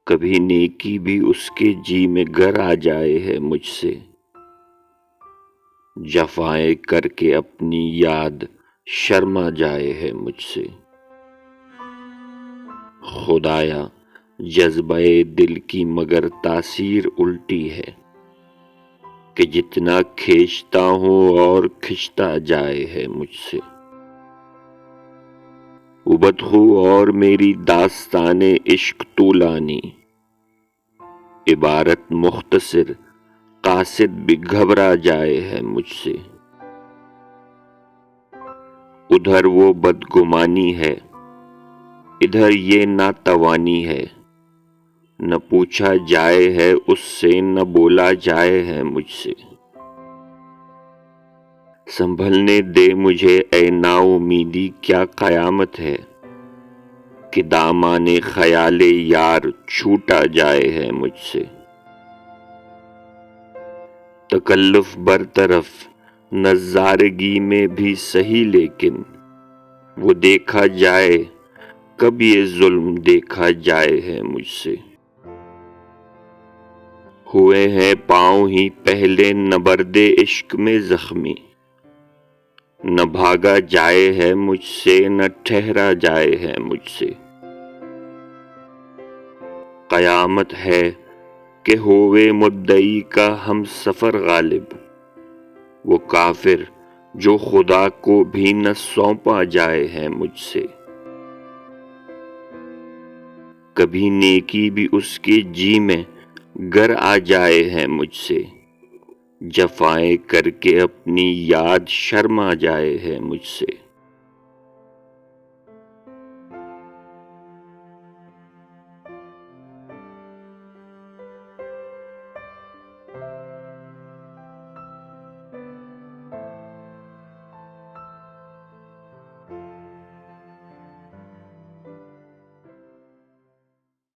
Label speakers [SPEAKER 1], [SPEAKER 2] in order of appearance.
[SPEAKER 1] کبھی نیکی بھی اس کے جی میں گر آ جائے ہے مجھ سے، جفائیں کر کے اپنی یاد شرما جائے ہے مجھ سے۔ خدایا جذبہ دل کی مگر تاثیر الٹی ہے، کہ جتنا کھینچتا ہوں اور کھنچتا جائے ہے مجھ سے۔ ابتخو اور میری داستان عشق طولانی، عبارت مختصر قاصد بھی گھبرا جائے ہے مجھ سے۔ ادھر وہ بدگمانی ہے، ادھر یہ ناتوانی ہے، نہ پوچھا جائے ہے اس سے نہ بولا جائے ہے مجھ سے۔ سنبھلنے دے مجھے اے نا امیدی کیا قیامت ہے، کہ دامان خیال یار چھوٹا جائے ہے مجھ سے۔ تکلف برطرف نظارگی میں بھی سہی، لیکن وہ دیکھا جائے کب یہ ظلم دیکھا جائے ہے مجھ سے۔ ہوئے ہیں پاؤں ہی پہلے نبرد عشق میں زخمی، نہ بھاگا جائے ہے مجھ سے نہ ٹھہرا جائے ہے مجھ سے۔ قیامت ہے کہ ہوئے مدعی کا ہم سفر غالب، وہ کافر جو خدا کو بھی نہ سونپا جائے ہے مجھ سے۔ کبھی نیکی بھی اس کے جی میں گر آ جائے ہے مجھ سے، جفائیں کر کے اپنی یاد شرما جائے ہے مجھ سے۔